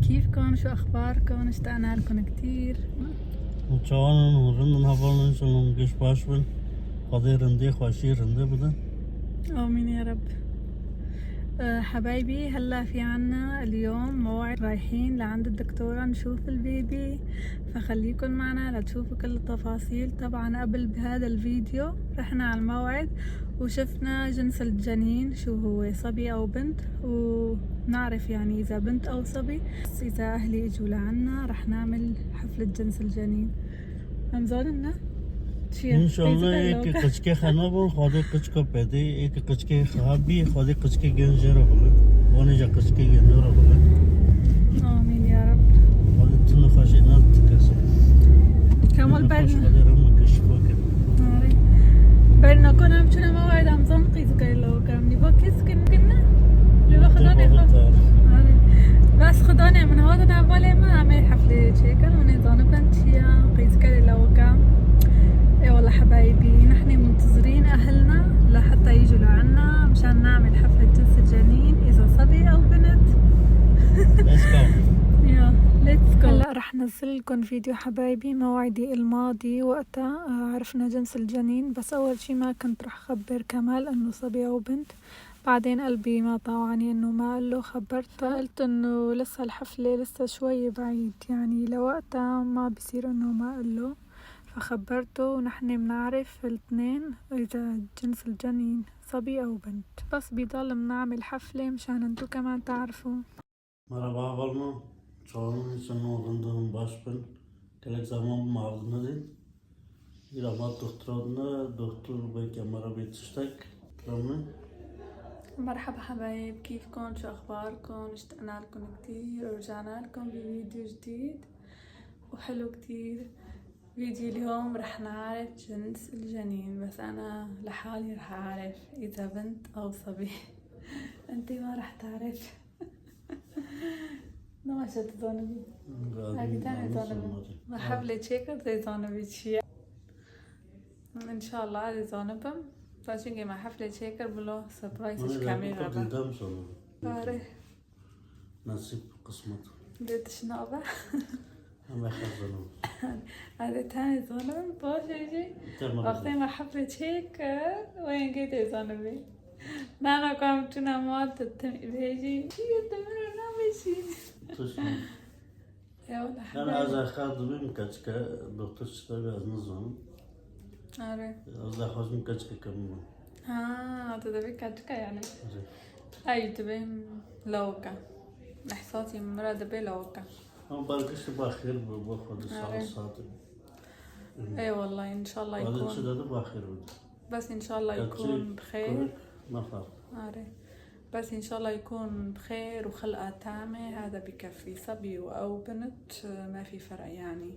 كيفكم؟ شو اخباركم؟ اشتقنا لكم كتير. Uçağının uğrundan havalının sonun geç başvın. قدير خواشير رندي بدا. امين يا رب. حبايبي هلا في عنا اليوم موعد رايحين لعند الدكتورة نشوف البيبي، فخليكن معنا لتشوفوا كل التفاصيل. طبعا قبل بهذا الفيديو رحنا على الموعد وشفنا جنس الجنين شو هو، صبي او بنت، ونعرف يعني اذا بنت او صبي. بس اذا اهلي اجوا لعنا رح نعمل حفلة جنس الجنين. हम ظالمنا İnşallah ek kıçke xana bol, xade kıçka pedi, ek kıçke xabi, xade kıçke genjera bolu. Onca kıçke genjera bolu. آمين يا رب. Xade tını xaşinat tıkası. كمل Xaş برنا xade ram kışfa ke. برنا كنا مشينا موعد عم زنقي زكاي لو كان نبكي كنا اللي خدوني بس خدوني من هذا نعمل ما عمل حفلة شيكل ونظام بنتيا قيس كلي لو كان. اي والله حبايبي نحن منتظرين اهلنا لحتى يجوا لعنا مشان نعمل حفلة جنس الجنين اذا صبي او بنت. Let's go. يا ليتس جو. هلا رح نزل لكم فيديو حبايبي موعدي الماضي وقتها عرفنا جنس الجنين، بس اول شي ما كنت رح خبر كمال انه صبي او بنت. بعدين قلبي ما طاوعني انه ما قله، خبرته قلت انه لسه الحفلة لسه شوي بعيد، يعني لوقتها ما بصير انه ما قله، فخبرته ونحن بنعرف الاثنين اذا جنس الجنين صبي او بنت، بس بيضل بنعمل حفلة مشان انتو كمان تعرفوا. Merhaba balma. Çoğunun için uğrundan başvın. Kelek zaman mağdına değil. Bir ama doktoruna doktor belki mara bitiştek. Tamam. مرحبا حبايب، كيفكم؟ شو اخباركم؟ اشتقنا لكم كتير ورجعنا لكم بفيديو جديد وحلو كتير. فيديو اليوم رح نعرف جنس الجنين، بس انا لحالي رح اعرف اذا بنت او صبي. انتي ما رح تعرف. ما شو تظنبي؟ هاي تاني ظنبي ما حفلة شيكر زي ظنبي شي ان شاء الله هذه ظنبم فاشنجي مع حفلة شيكر بلو سربرايز كاميرا Didem sonu. باري Nasip kısmet. بديت شنابة. Ama kazanım. هذا تاني ظنبم باش يجي وقتين مع حفلة شيكر وين قيتي ظنبي نانا قامتنا مواد بيجي شي يتمنى نامشي. يا والله Yani az akadımım kaçka doktor çıtar biraz nizam. عارف. Az akadımım kaçka kamma. تدبي كاتكا يعني. أي تبي لوكا. إحساسي مرة دبي لوكا. Ama belki bakır bu باخد الساعة ساعة. أي والله إن شاء الله هذا يكون. الشيء ده باخر بده. بس إن شاء الله يكون بخير. ما فرق. عارف. بس إن شاء الله يكون بخير وخلقة تامة، هذا بكفي. صبي أو بنت ما في فرق يعني.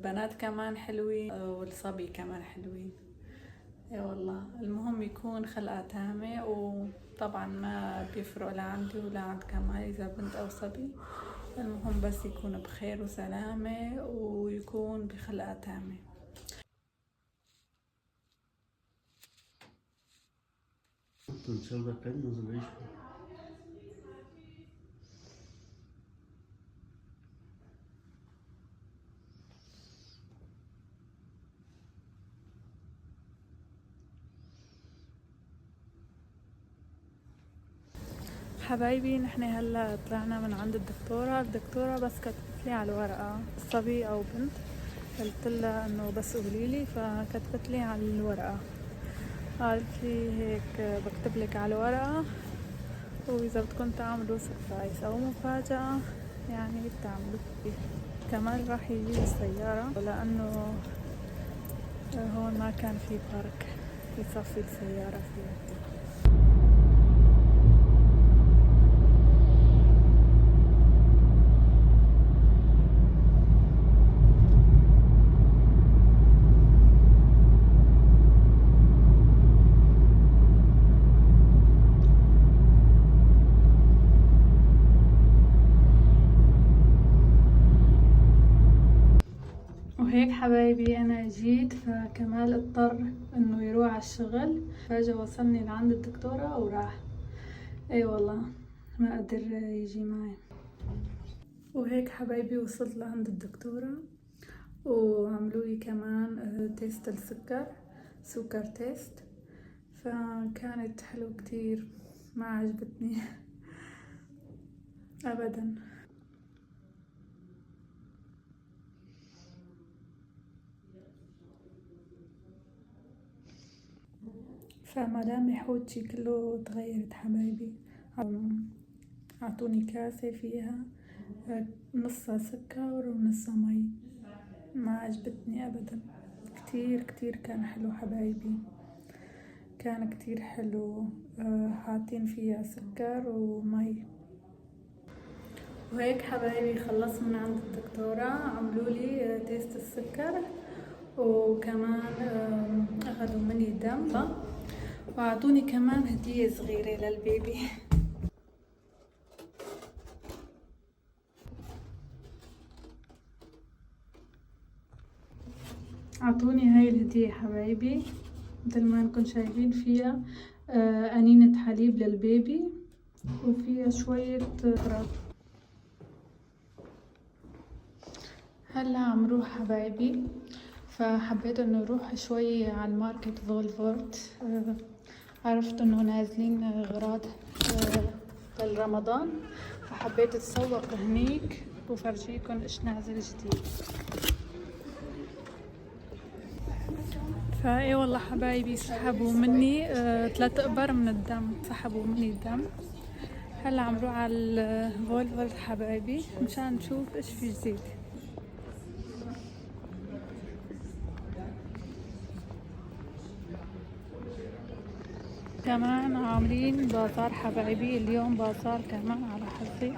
بنات كمان حلوين والصبي كمان حلوين. يا والله المهم يكون خلقة تامة، وطبعا ما بيفرق لعندي ولا عند كمال إذا بنت أو صبي، المهم بس يكون بخير وسلامة ويكون بخلقة تامة. إن شاء الله كان نزل إيش. حبايبي نحن هلا طلعنا من عند الدكتورة بس كتبت لي على الورقة صبي أو بنت، قلت لها إنه بس قوليلي، فكتبت لي على الورقة قالت لي هيك بكتب لك على الورقة، وإذا بدكم تعملوا سربرايز أو مفاجأة يعني بتعملوا فيه. كمان راح يجي بالسيارة لأنه هون ما كان في بارك يصفي السيارة فيه. وهيك حبايبي انا جيت، فكمال اضطر انه يروح على الشغل، فاجا وصلني لعند الدكتورة وراح. اي والله ما قدر يجي معي. وهيك حبايبي وصلت لعند الدكتورة وعملوا لي كمان تيست السكر، سكر تيست، فكانت حلو كتير، ما عجبتني ابدا. فملامح وجهي كله تغيرت حبايبي. عطوني كاسة فيها نصها سكر ونصها مي، ما عجبتني ابدا. كتير كتير كان حلو حبايبي، كان كتير حلو. حاطين فيها سكر ومي. وهيك حبايبي خلصت من عند الدكتورة، عملوا لي تيست السكر وكمان اخذوا مني دم وعطوني كمان هدية صغيرة للبيبي. عطوني هاي الهدية حبايبي، مثل ما انكم شايفين فيها أنينة حليب للبيبي وفيها شوية غراض. هلا عم روح حبايبي، فحبيت انه اروح شوي على الماركت فولفورت. عرفت انه نازلين غراض لرمضان، فحبيت اتسوق هنيك وفرجيكم ايش نازل جديد. فاي والله حبايبي سحبوا مني 3 ابر من الدم، سحبوا مني الدم. هلا عم روح على الفولفورت حبايبي مشان نشوف ايش في جديد. كمان عاملين بازار حبايبي، اليوم بازار كمان على حظي.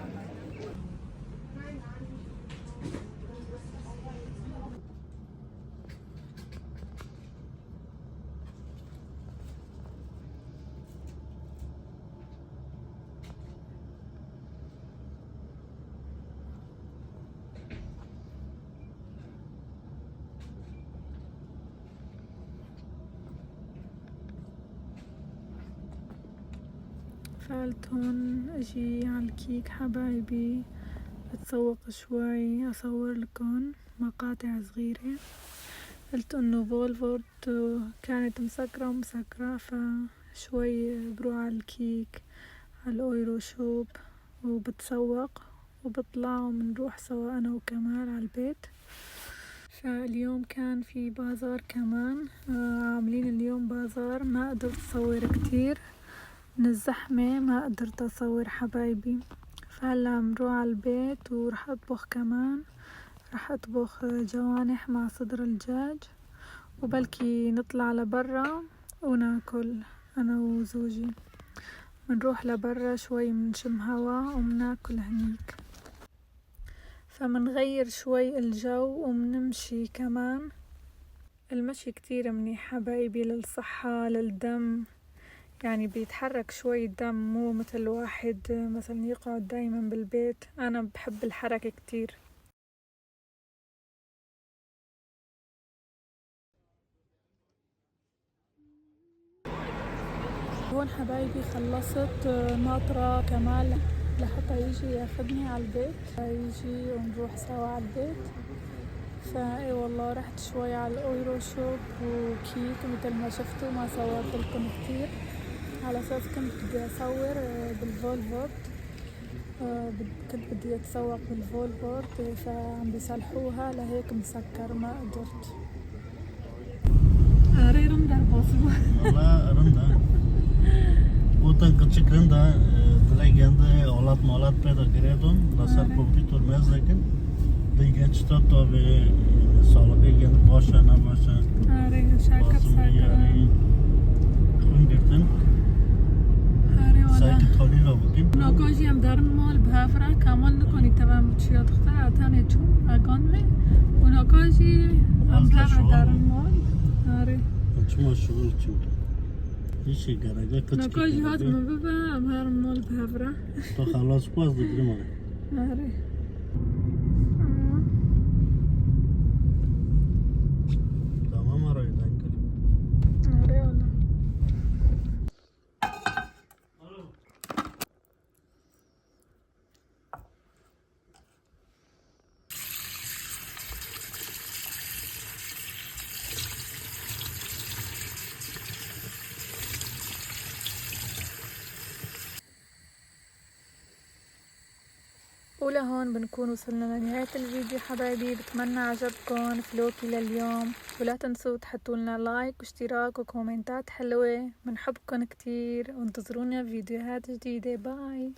فقلت هون اجي على الكيك حبايبي اتسوق شوي، اصور لكم مقاطع صغيرة. قلت انه فولفورت كانت مسكرة ومسكرة، فشوي بروح على الكيك على الاويرو شوب وبتسوق وبطلع وبنروح سوا انا وكمال على البيت. فاليوم كان في بازار كمان، عاملين اليوم بازار، ما قدرت اصور كتير من الزحمة، ما قدرت اصور حبايبي. فهلا عم روح على البيت ورح اطبخ كمان، رح اطبخ جوانح مع صدر الدجاج، وبلكي نطلع لبرا وناكل انا وزوجي. منروح لبرا شوي منشم هوا ومناكل هنيك، فمنغير شوي الجو ومنمشي كمان. المشي كتير منيح حبايبي للصحة للدم، يعني بيتحرك شوي الدم، مو مثل واحد مثلا يقعد دايما بالبيت. انا بحب الحركة كتير. هون حبايبي خلصت، ناطرة كمال لحتى يجي ياخدني على البيت، يجي ونروح سوا على البيت. فاي والله رحت شوي على الاويرو شوب وكيك مثل ما شفتوا، ما صورت لكم كتير على اساس كنت بدي اصور بالفولفورت. كنت بدي اتسوق بالفولفورت، فعم بيصلحوها لهيك مسكر ما قدرت. رندر بوسبو والله رندا Utan küçük rında dilegende olat molat peda giredon dasar kompütür mezlekin digen çıtato ve sağlık geldi başına başa شاكر ساكر خون گرتن سایت تالی را بودیم ناکاجی هم دارن مال بهفره کامل نکنی تمام چیات خطر اتانه چون اگان می و ناکاجی هم بهفره دارن مال. آره چما شغل چون هیچی گرگه کچکی ناکاجی هات مببه هم هر مال بهفره تو خلاص باز دیگریم آره. آره tamam arayı danker. آره والله. ولهون بنكون وصلنا لنهاية الفيديو حبايبي. بتمنى عجبكم فلوقي لليوم، ولا تنسوا تحطولنا لايك واشتراك وكومنتات حلوة. بنحبكم كتير وانتظرونا فيديوهات جديدة. باي.